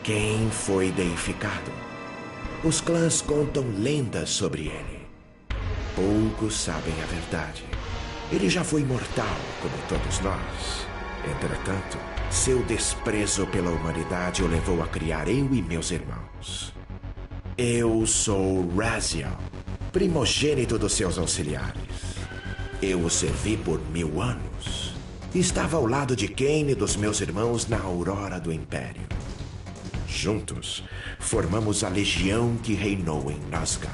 Cain foi deificado. Os clãs contam lendas sobre ele. Poucos sabem a verdade. Ele já foi mortal, como todos nós. Entretanto, seu desprezo pela humanidade o levou a criar eu e meus irmãos. Eu sou Raziel, primogênito dos seus auxiliares. Eu o servi por 1000 anos. Estava ao lado de Cain e dos meus irmãos na aurora do Império. Juntos, formamos a legião que reinou em Nazgûl.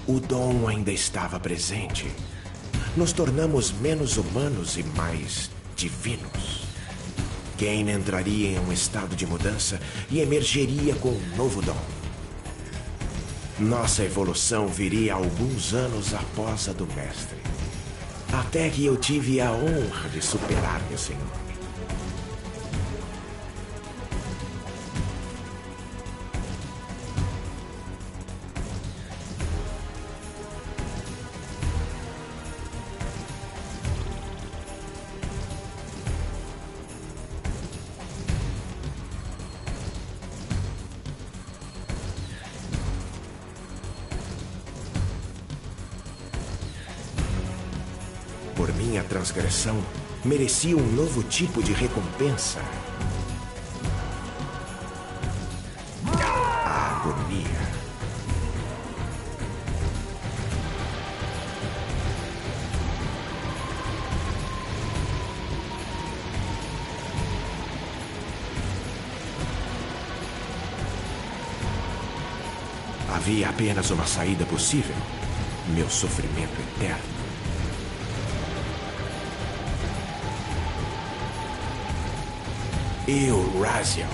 O dom ainda estava presente. Nos tornamos menos humanos e mais divinos. Cain entraria em um estado de mudança e emergeria com um novo dom. Nossa evolução viria alguns anos após a do mestre. Até que eu tive a honra de superar meu senhor. Por minha transgressão, merecia um novo tipo de recompensa. A agonia. Havia apenas uma saída possível: meu sofrimento eterno. Eu, Raziel,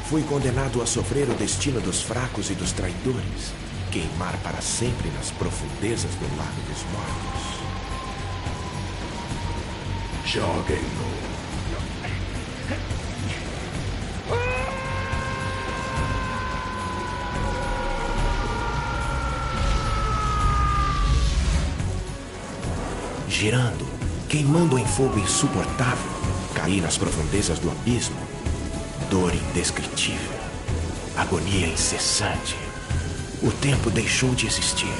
fui condenado a sofrer o destino dos fracos e dos traidores, queimar para sempre nas profundezas do lago dos mortos. Joguem-no. Girando, queimando em fogo insuportável, caí nas profundezas do abismo. Dor indescritível, agonia incessante. O tempo deixou de existir.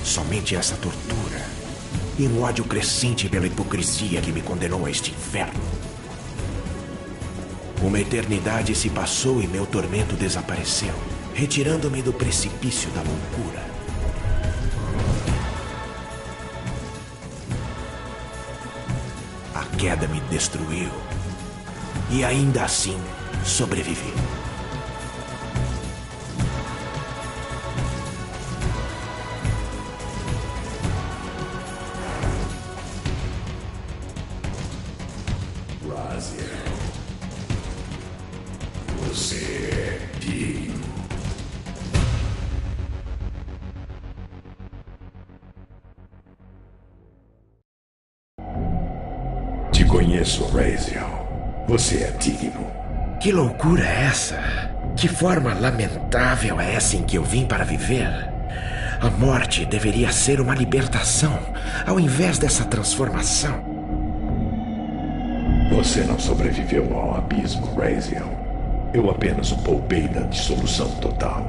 Somente essa tortura e um ódio crescente pela hipocrisia que me condenou a este inferno. Uma eternidade se passou e meu tormento desapareceu, retirando-me do precipício da loucura. A queda me destruiu. E ainda assim, sobrevivi. Raziel, você é digno. Te conheço, Raziel. Você é digno. Que loucura é essa? Que forma lamentável é essa em que eu vim para viver? A morte deveria ser uma libertação, ao invés dessa transformação. Você não sobreviveu ao abismo, Raziel. Eu apenas o poupei da dissolução total.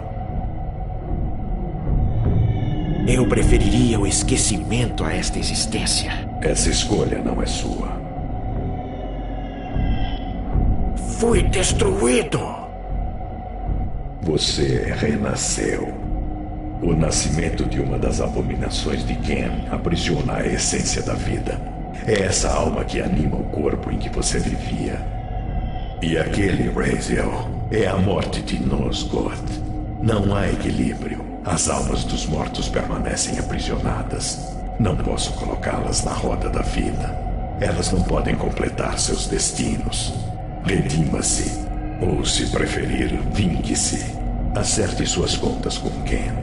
Eu preferiria o esquecimento a esta existência. Essa escolha não é sua. Fui destruído! Você renasceu. O nascimento de uma das abominações de Cain aprisiona a essência da vida. É essa alma que anima o corpo em que você vivia. E aquele, Raziel, é a morte de Nosgoth. Não há equilíbrio. As almas dos mortos permanecem aprisionadas. Não posso colocá-las na roda da vida. Elas não podem completar seus destinos. Redima-se, ou se preferir, vingue-se. Acerte suas contas com Cain.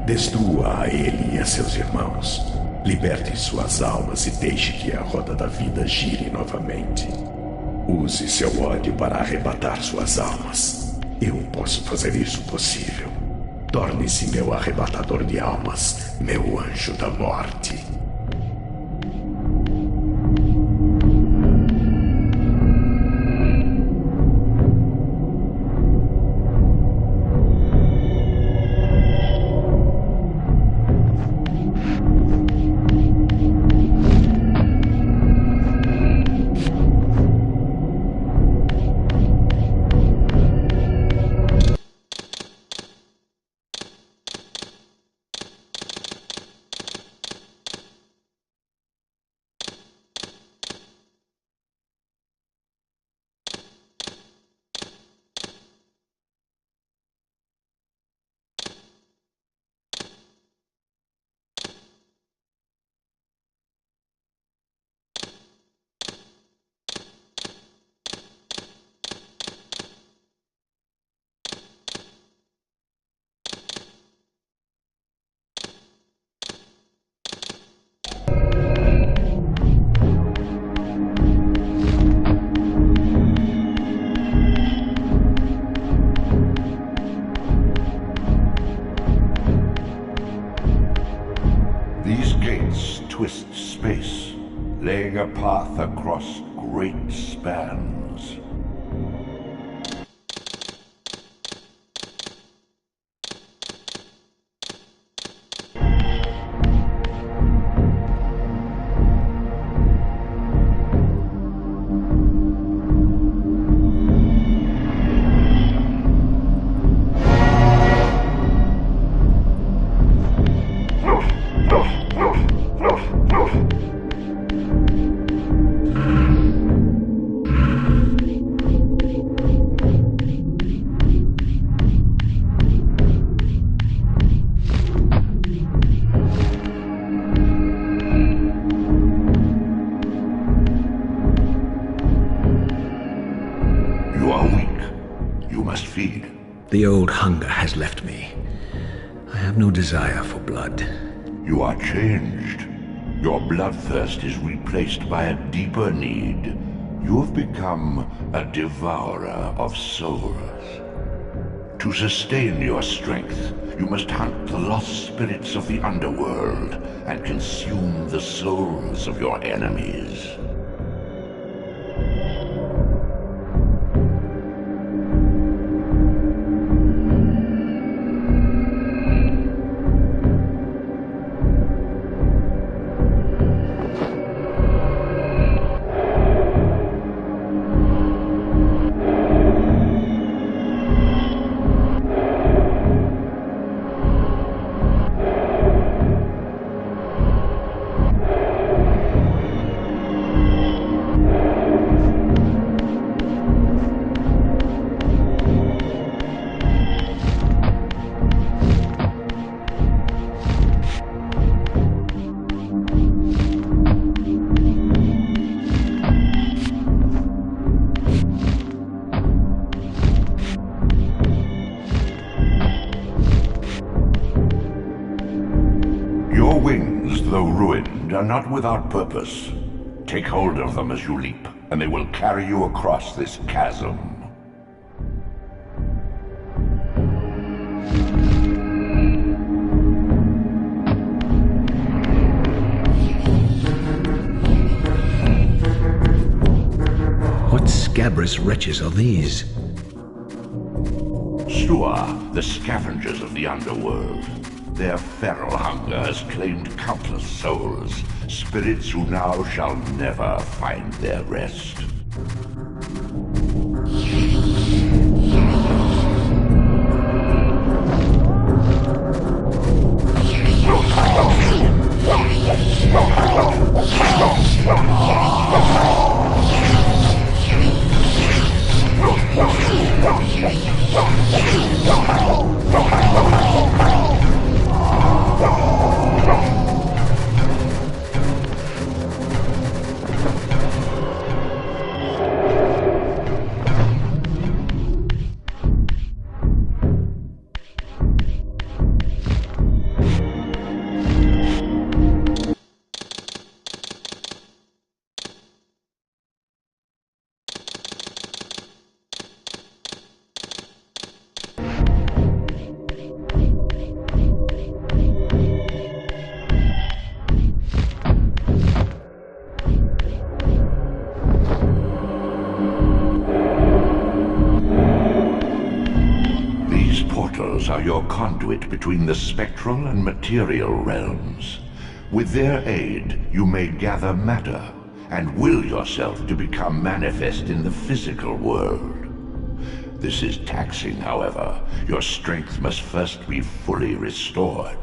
Destrua a ele e a seus irmãos. Liberte suas almas e deixe que a roda da vida gire novamente. Use seu ódio para arrebatar suas almas. Eu posso fazer isso possível. Torne-se meu arrebatador de almas, meu anjo da morte. treading a path across great spans. You are weak. You must feed. The old hunger has left me. I have no desire for blood. You are changed. Your bloodthirst is replaced by a deeper need. You have become a devourer of souls. To sustain your strength, you must hunt the lost spirits of the underworld and consume the souls of your enemies. Your wings, though ruined, are not without purpose. Take hold of them as you leap, and they will carry you across this chasm. What scabrous wretches are these? Stua, the scavengers of the underworld. Their feral hunger has claimed countless souls, spirits who now shall never find their rest. Are your conduit between the spectral and material realms. With their aid, you may gather matter and will yourself to become manifest in the physical world. This is taxing, however. Your strength must first be fully restored.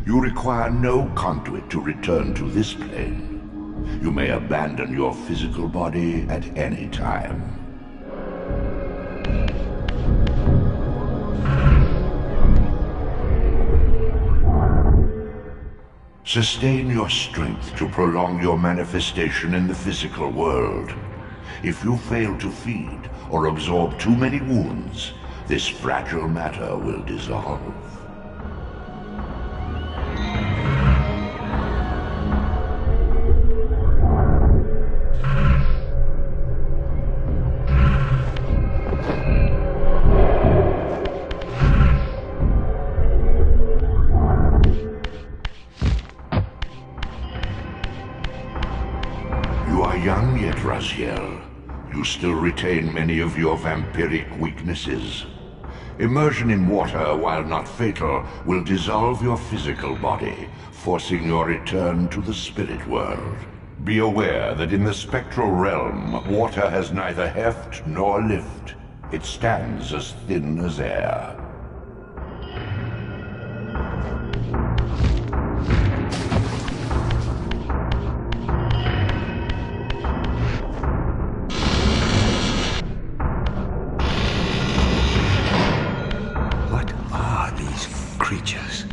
You require no conduit to return to this plane. You may abandon your physical body at any time. Sustain your strength to prolong your manifestation in the physical world. If you fail to feed or absorb too many wounds, this fragile matter will dissolve. are young yet, Raziel. You still retain many of your vampiric weaknesses. Immersion in water, while not fatal, will dissolve your physical body, forcing your return to the spirit world. Be aware that in the spectral realm, water has neither heft nor lift. It stands as thin as air. What are these creatures?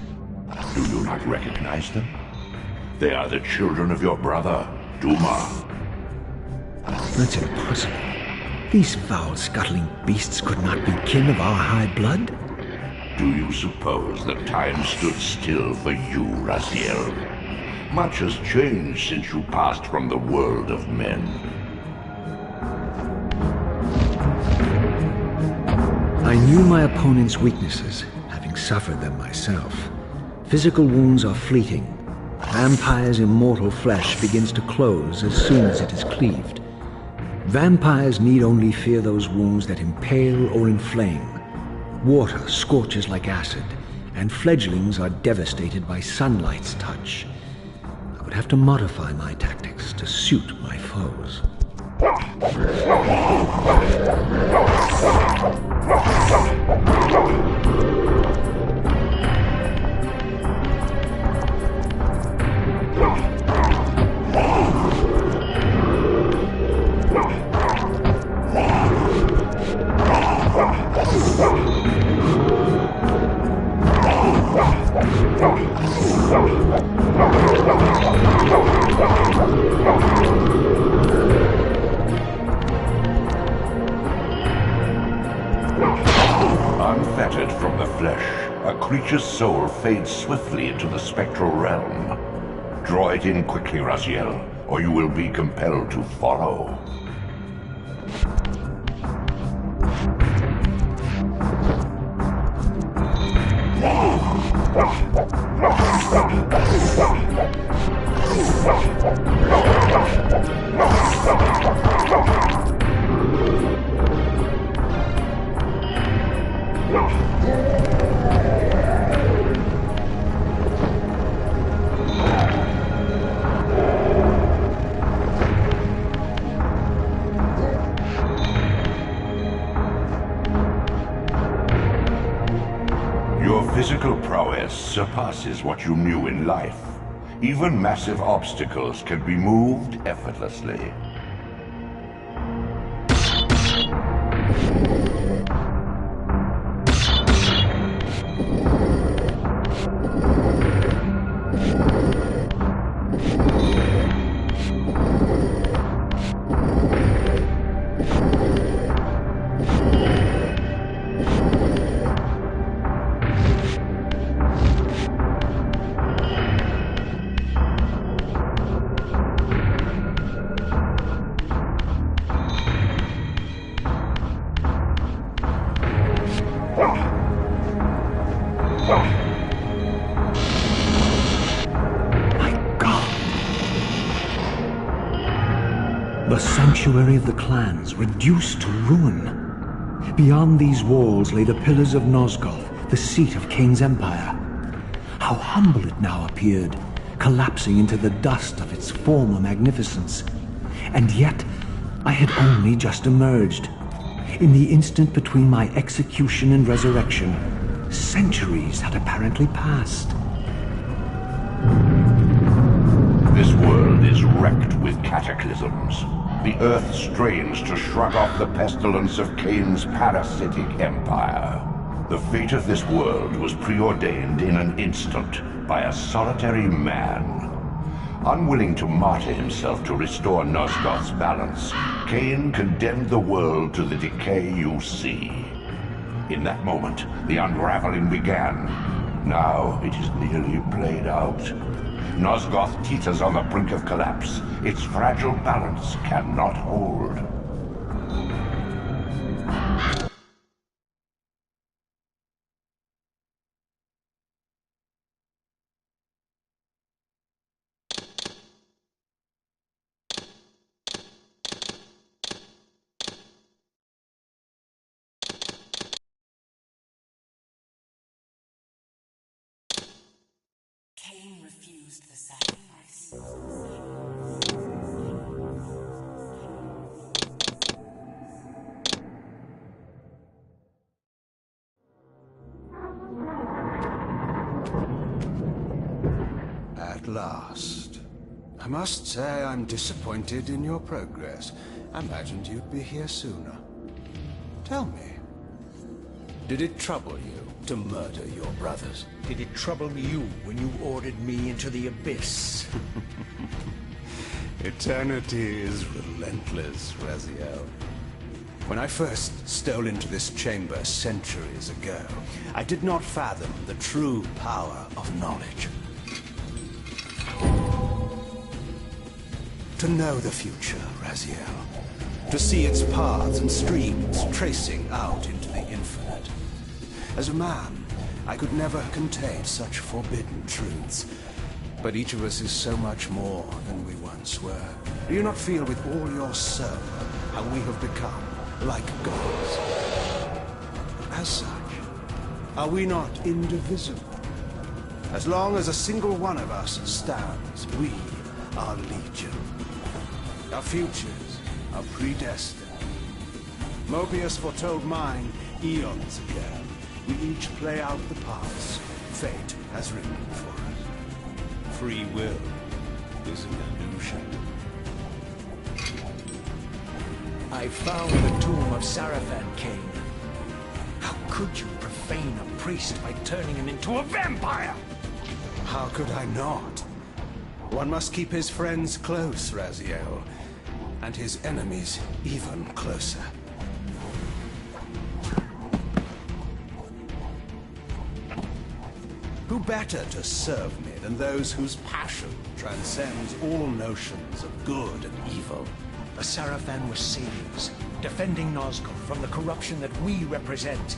Do you not recognize them? They are the children of your brother, Duma. That's impossible. These foul, scuttling beasts could not be kin of our high blood? Do you suppose that time stood still for you, Raziel? Much has changed since you passed from the world of men. I knew my opponent's weaknesses, having suffered them myself. Physical wounds are fleeting. Vampire's immortal flesh begins to close as soon as it is cleaved. Vampires need only fear those wounds that impale or inflame. Water scorches like acid, and fledglings are devastated by sunlight's touch. I would have to modify my tactics to suit my foes. Unfettered from the flesh, a creature's soul fades swiftly into the spectral realm. Draw it in quickly, Raziel, or you will be compelled to follow. Your physical prowess surpasses what you knew in life. Even massive obstacles can be moved effortlessly. The sanctuary of the clans reduced to ruin. Beyond these walls lay the pillars of Nosgoth, the seat of Kain's empire. How humble it now appeared, collapsing into the dust of its former magnificence. And yet, I had only just emerged. In the instant between my execution and resurrection, centuries had apparently passed. This world is wrecked with cataclysms. The earth strains to shrug off the pestilence of Kain's parasitic empire. The fate of this world was preordained in an instant by a solitary man. Unwilling to martyr himself to restore Nosgoth's balance, Kain condemned the world to the decay you see. In that moment, the unraveling began. Now it is nearly played out. Nosgoth teeters on the brink of collapse. Its fragile balance cannot hold. Cain refused the sacrifice. At last. I must say I'm disappointed in your progress. I imagined you'd be here sooner. Tell me, did it trouble you to murder your brothers? Did it trouble you when you ordered me into the abyss? Eternity is relentless, Raziel. When I first stole into this chamber centuries ago, I did not fathom the true power of knowledge. To know the future, Raziel. To see its paths and streams tracing out into the infinite. As a man, I could never contain such forbidden truths. But each of us is so much more than we once were. Do you not feel with all your soul how we have become like gods? As such, are we not indivisible? As long as a single one of us stands, we are legion. Our futures are predestined. Mobius foretold mine eons ago. We each play out the parts fate has written for us. Free will is an illusion. I found the tomb of Sarafan, Cain. How could you profane a priest by turning him into a vampire? How could I not? One must keep his friends close, Raziel, and his enemies even closer. Who better to serve me than those whose passion transcends all notions of good and evil? The Sarafan were saviors, defending Nazgul from the corruption that we represent.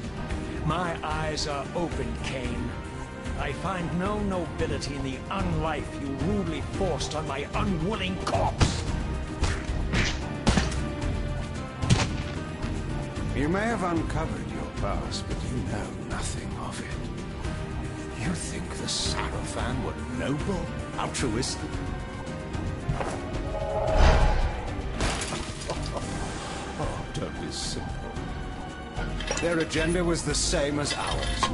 My eyes are open, Cain. I find no nobility in the unlife you rudely forced on my unwilling corpse. You may have uncovered your past, but you know nothing of it. You think the Sarafan were noble, altruistic? Oh, don't be simple. Their agenda was the same as ours.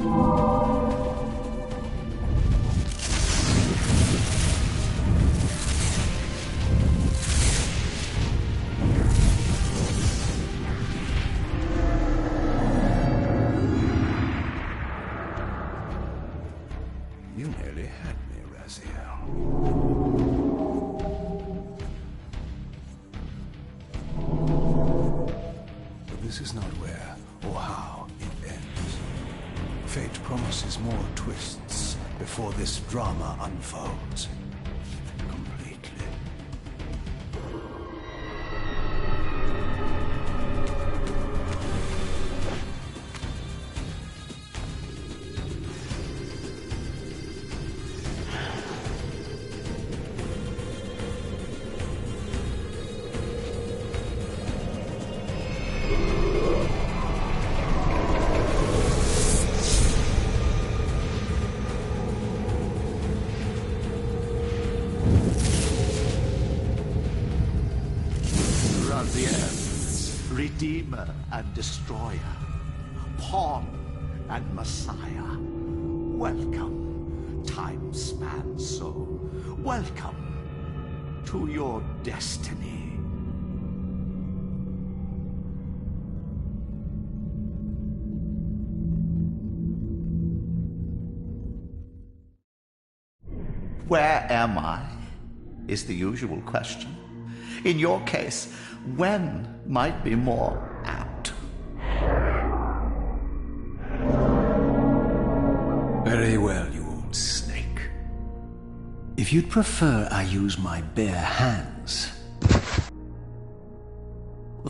You nearly had me, Raziel. But this is not where or how it ends. Fate promises more twists before this drama unfolds completely. Redeemer and Destroyer, Pawn and Messiah. Welcome, time-span soul. Welcome to your destiny. Where am I? Is the usual question. In your case, when might be more apt. Very well, you old snake. If you'd prefer I use my bare hands...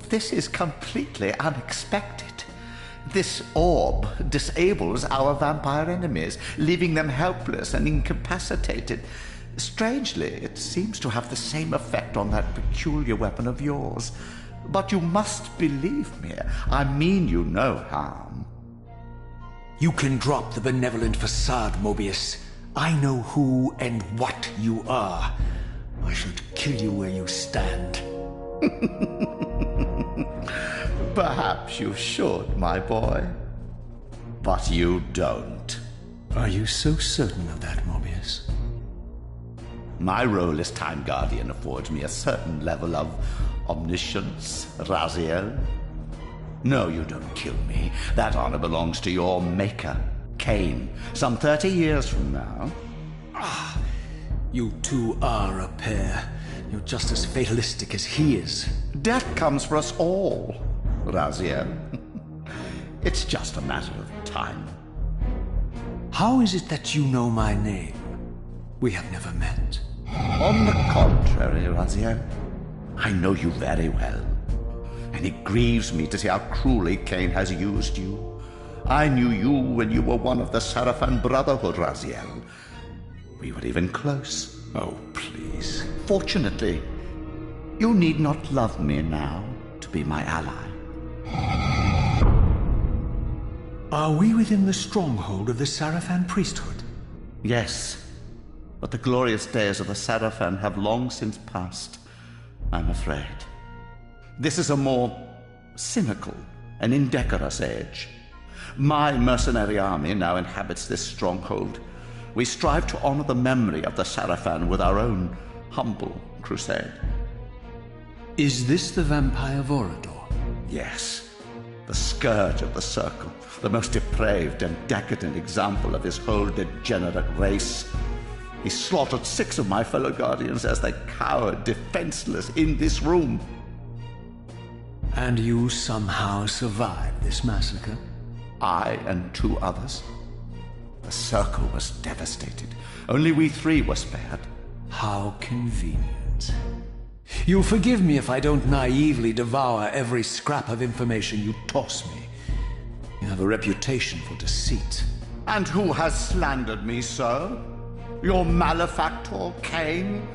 This is completely unexpected. This orb disables our vampire enemies, leaving them helpless and incapacitated. Strangely, it seems to have the same effect on that peculiar weapon of yours. But you must believe me. I mean you no harm. You can drop the benevolent facade, Mobius. I know who and what you are. I should kill you where you stand. Perhaps you should, my boy. But you don't. Are you so certain of that, Morbius? My role as Time Guardian affords me a certain level of omniscience, Raziel. No, you don't kill me. That honor belongs to your maker, Cain, some 30 years from now. Ah, you two are a pair. You're just as fatalistic as he is. Death comes for us all, Raziel. It's just a matter of time. How is it that you know my name? We have never met. On the contrary, Raziel, I know you very well. And it grieves me to see how cruelly Cain has used you. I knew you when you were one of the Sarafan Brotherhood, Raziel. We were even close. Oh, please. Fortunately, you need not love me now to be my ally. Are we within the stronghold of the Sarafan priesthood? Yes, but the glorious days of the Sarafan have long since passed, I'm afraid. This is a more cynical and indecorous age. My mercenary army now inhabits this stronghold. We strive to honor the memory of the Sarafan with our own humble crusade. Is this the vampire Vorador? Yes, the scourge of the Circle, the most depraved and decadent example of his whole degenerate race. He slaughtered 6 of my fellow Guardians as they cowered defenseless in this room. And you somehow survived this massacre? I and 2 others. The Circle was devastated. Only we 3 were spared. How convenient. You'll forgive me if I don't naively devour every scrap of information you toss me. You have a reputation for deceit. And who has slandered me so? Your malefactor, Cain?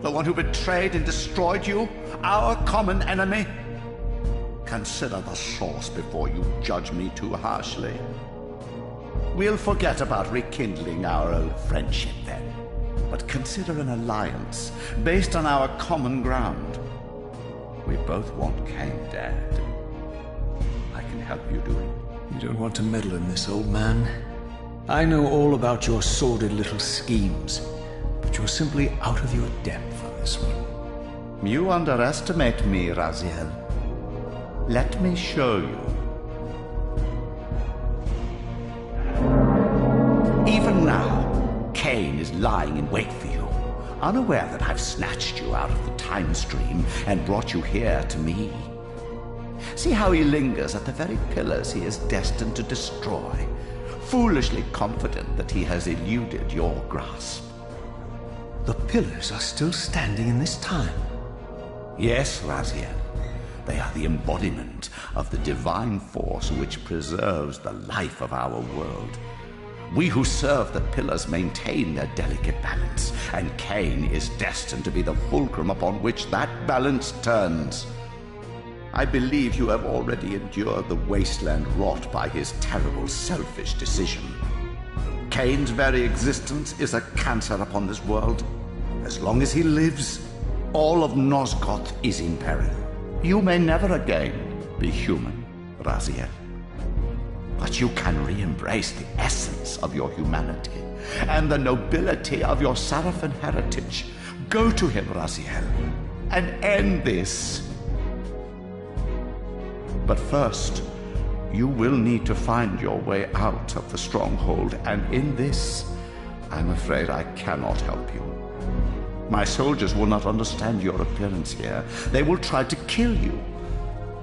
The one who betrayed and destroyed you? Our common enemy? Consider the source before you judge me too harshly. We'll forget about rekindling our old friendship then. But consider an alliance based on our common ground. We both want Cain dead. I can help you do it. You don't want to meddle in this, old man. I know all about your sordid little schemes, but you're simply out of your depth on this one. You underestimate me, Raziel. Let me show you. Even now, Cain is lying in wait for you, unaware that I've snatched you out of the time stream and brought you here to me. See how he lingers at the very pillars he is destined to destroy, foolishly confident that he has eluded your grasp. The pillars are still standing in this time. Yes, Raziel. They are the embodiment of the divine force which preserves the life of our world. We who serve the pillars maintain their delicate balance, and Cain is destined to be the fulcrum upon which that balance turns. I believe you have already endured the wasteland wrought by his terrible, selfish decision. Cain's very existence is a cancer upon this world. As long as he lives, all of Nosgoth is in peril. You may never again be human, Raziel. But you can re-embrace the essence of your humanity and the nobility of your Sarafan heritage. Go to him, Raziel, and end this. But first, you will need to find your way out of the stronghold, and in this, I'm afraid I cannot help you. My soldiers will not understand your appearance here. They will try to kill you.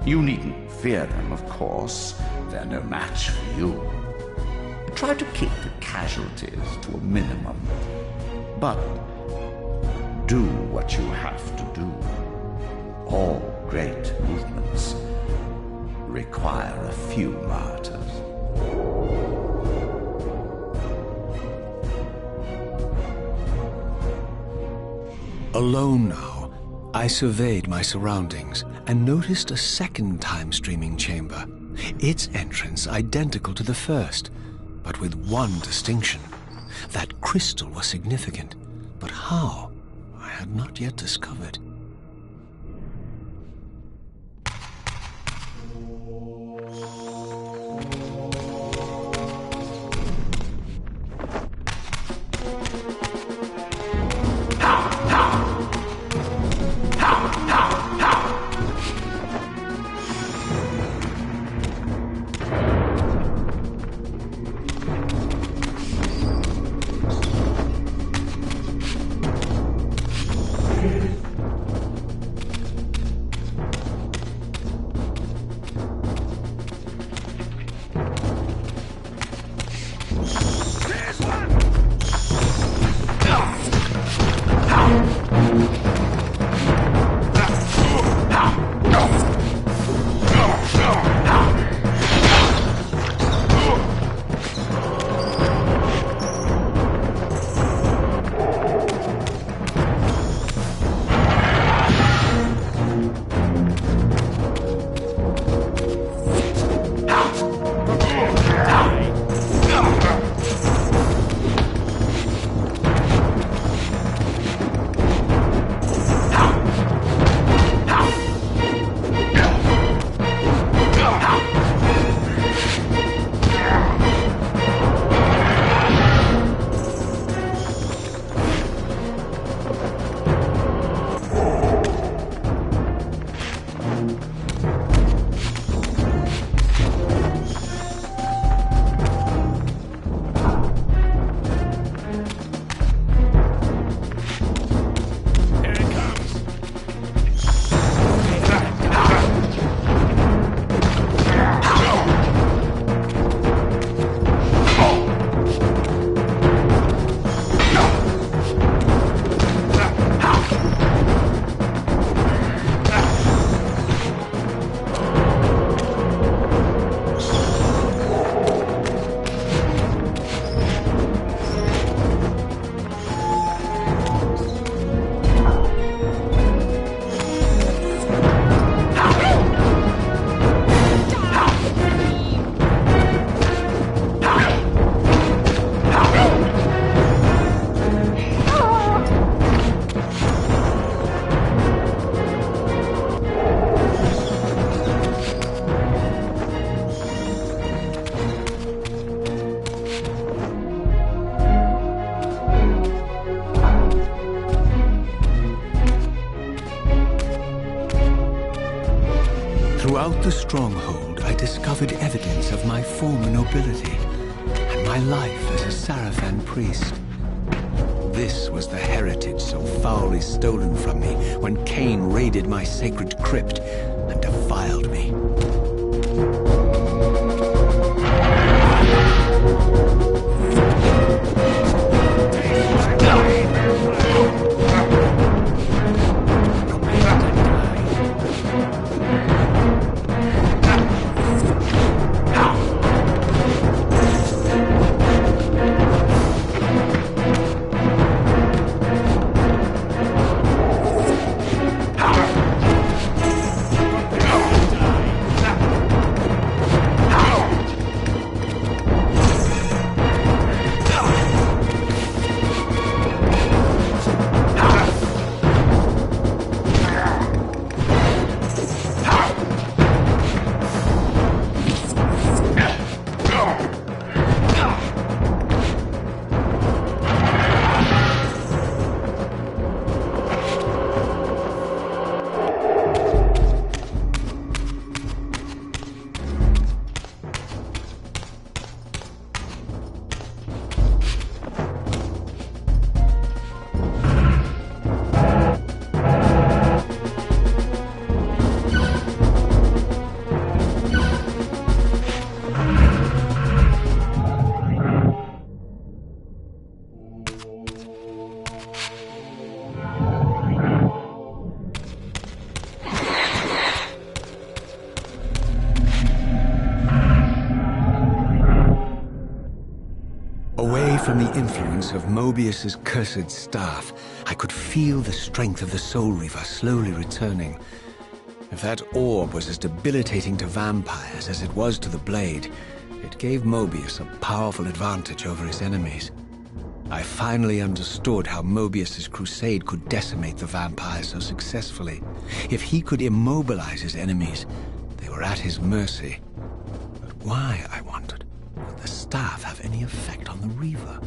You needn't fear them, of course. They're no match for you. Try to keep the casualties to a minimum. But do what you have to do. All great movements require a few martyrs. Alone now, I surveyed my surroundings and noticed a second time-streaming chamber. Its entrance identical to the first, but with one distinction. That crystal was significant, but how? I had not yet discovered. Throughout the stronghold, I discovered evidence of my former nobility and my life as a Sarafan priest. This was the heritage so foully stolen from me when Cain raided my sacred crypt and defiled me. Away from the influence of Mobius's cursed staff, I could feel the strength of the Soul Reaver slowly returning. If that orb was as debilitating to vampires as it was to the blade, it gave Mobius a powerful advantage over his enemies. I finally understood how Mobius's crusade could decimate the vampires so successfully. If he could immobilize his enemies, they were at his mercy. But why, I wondered, would the staff have any effect on the Reaver?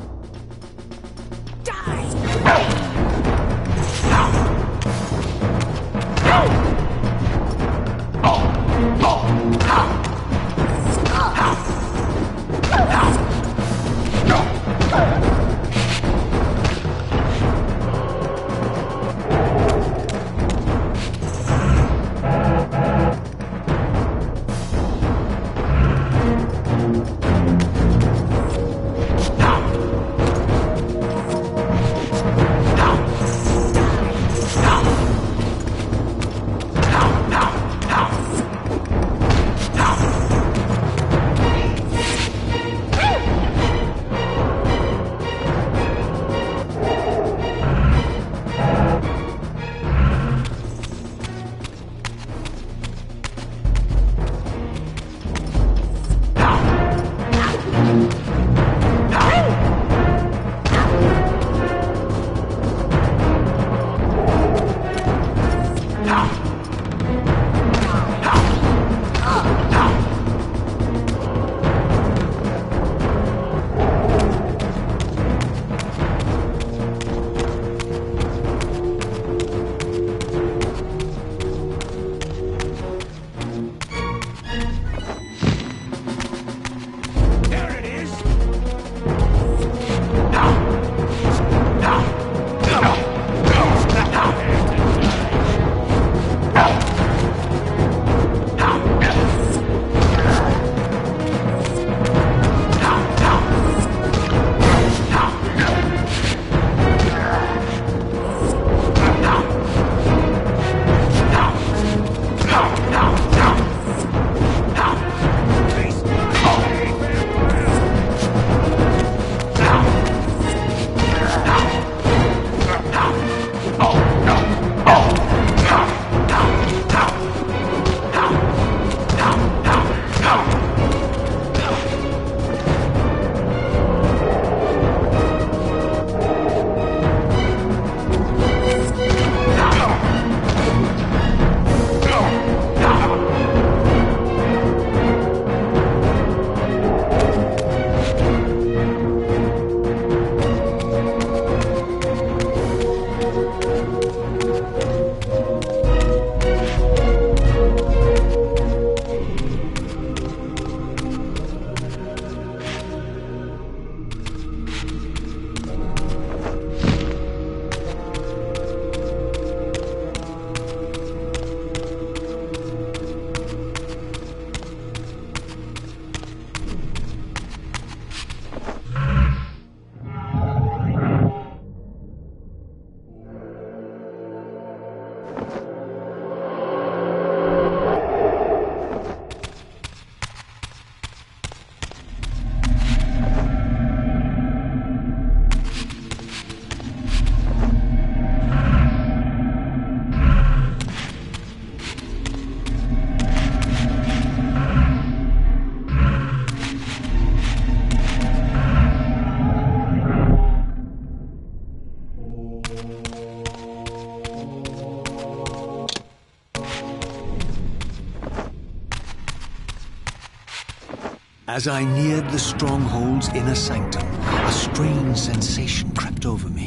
As I neared the stronghold's inner sanctum, a strange sensation crept over me.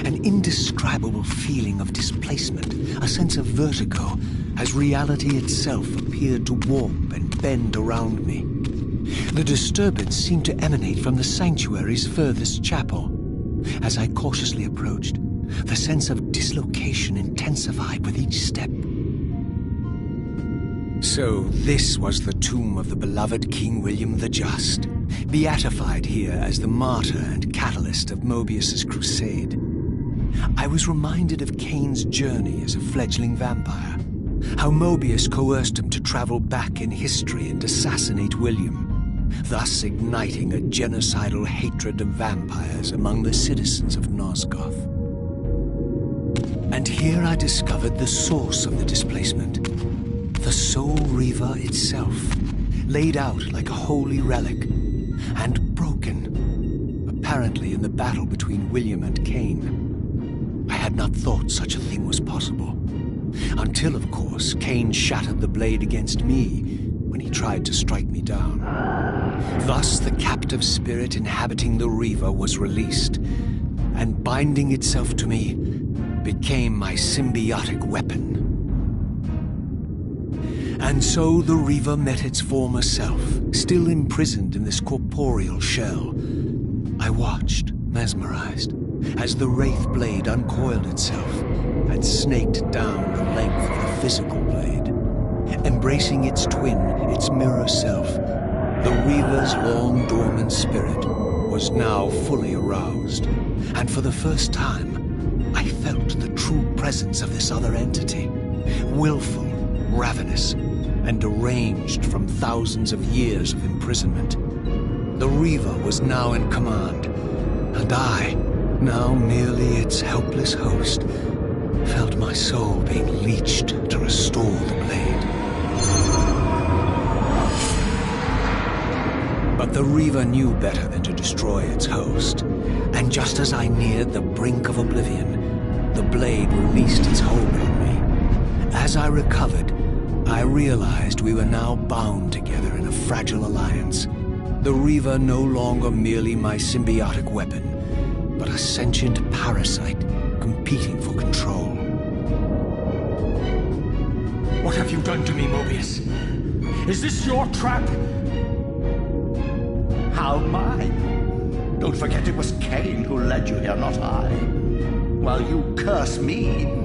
An indescribable feeling of displacement, a sense of vertigo, as reality itself appeared to warp and bend around me. The disturbance seemed to emanate from the sanctuary's furthest chapel. As I cautiously approached, the sense of dislocation intensified with each step. So this was the tomb of the beloved King William the Just, beatified here as the martyr and catalyst of Mobius's crusade. I was reminded of Cain's journey as a fledgling vampire, how Mobius coerced him to travel back in history and assassinate William, thus igniting a genocidal hatred of vampires among the citizens of Nosgoth. And here I discovered the source of the displacement. The Soul Reaver itself, laid out like a holy relic, and broken. A apparently in the battle between William and Cain. I had not thought such a thing was possible. Until, of course, Cain shattered the blade against me when he tried to strike me down. Thus, the captive spirit inhabiting the Reaver was released, and binding itself to me became my symbiotic weapon. And so the Reaver met its former self, still imprisoned in this corporeal shell. I watched, mesmerized, as the Wraith blade uncoiled itself and snaked down the length of the physical blade. Embracing its twin, its mirror self, the Reaver's long-dormant spirit was now fully aroused, and for the first time, I felt the true presence of this other entity, willful, ravenous, and deranged from thousands of years of imprisonment. The Reaver was now in command, and I, now merely its helpless host, felt my soul being leached to restore the blade. But the Reaver knew better than to destroy its host, and just as I neared the brink of oblivion, the blade released its hold on me. As I recovered, I realized we were now bound together in a fragile alliance. The Reaver no longer merely my symbiotic weapon, but a sentient parasite competing for control. What have you done to me, Mobius? Is this your trap? How mine? Don't forget it was Cain who led you here, not I. While you curse me,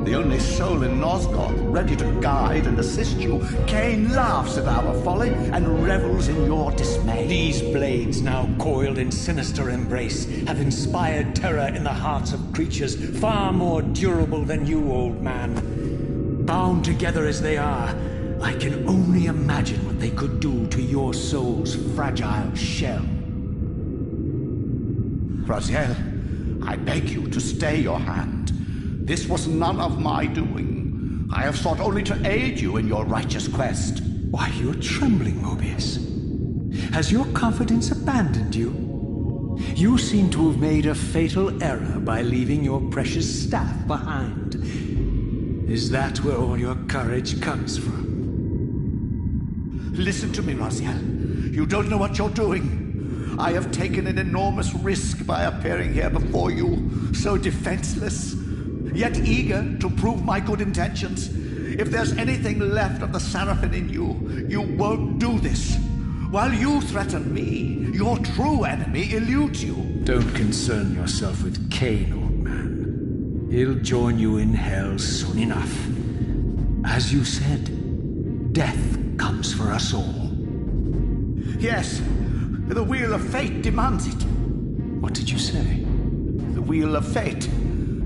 the only soul in Nosgoth ready to guide and assist you, Cain laughs at our folly and revels in your dismay. These blades, now coiled in sinister embrace, have inspired terror in the hearts of creatures far more durable than you, old man. Bound together as they are, I can only imagine what they could do to your soul's fragile shell. Raziel, I beg you to stay your hand. This was none of my doing. I have sought only to aid you in your righteous quest. Why, you're trembling, Mobius. Has your confidence abandoned you? You seem to have made a fatal error by leaving your precious staff behind. Is that where all your courage comes from? Listen to me, Raziel. You don't know what you're doing. I have taken an enormous risk by appearing here before you, so defenseless, yet eager to prove my good intentions. If there's anything left of the Seraphim in you, you won't do this. While you threaten me, your true enemy eludes you. Don't concern yourself with Cain, old man. He'll join you in hell soon enough. As you said, death comes for us all. Yes, the wheel of fate demands it. What did you say? The wheel of fate.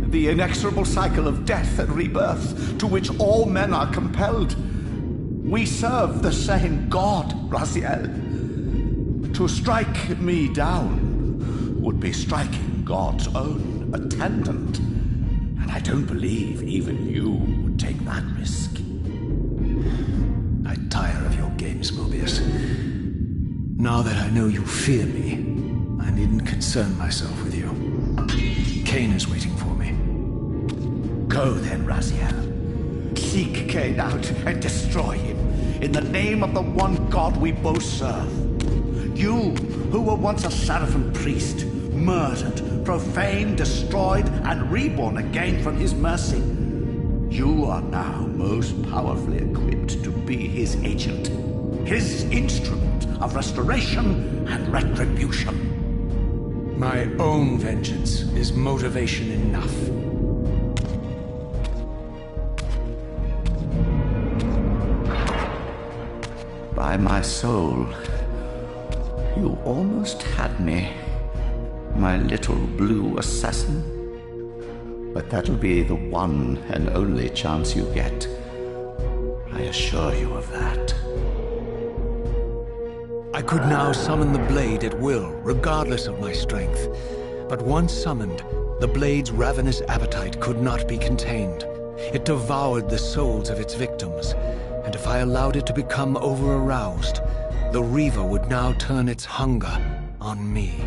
The inexorable cycle of death and rebirth to which all men are compelled. We serve the same God, Raziel. To strike me down would be striking God's own attendant. And I don't believe even you would take that risk. I tire of your games, Mobius. Now that I know you fear me, I needn't concern myself with you. Cain is waiting for me. Go then, Raziel. Seek Cain out and destroy him in the name of the one God we both serve. You, who were once a Seraphim priest, murdered, profaned, destroyed, and reborn again from his mercy, you are now most powerfully equipped to be his agent, his instrument of restoration and retribution. My own vengeance is motivation enough. By my soul, you almost had me, my little blue assassin. But that'll be the one and only chance you get. I assure you of that. I could now summon the blade at will, regardless of my strength. But once summoned, the blade's ravenous appetite could not be contained. It devoured the souls of its victims, and if I allowed it to become over-aroused, the Reaver would now turn its hunger on me.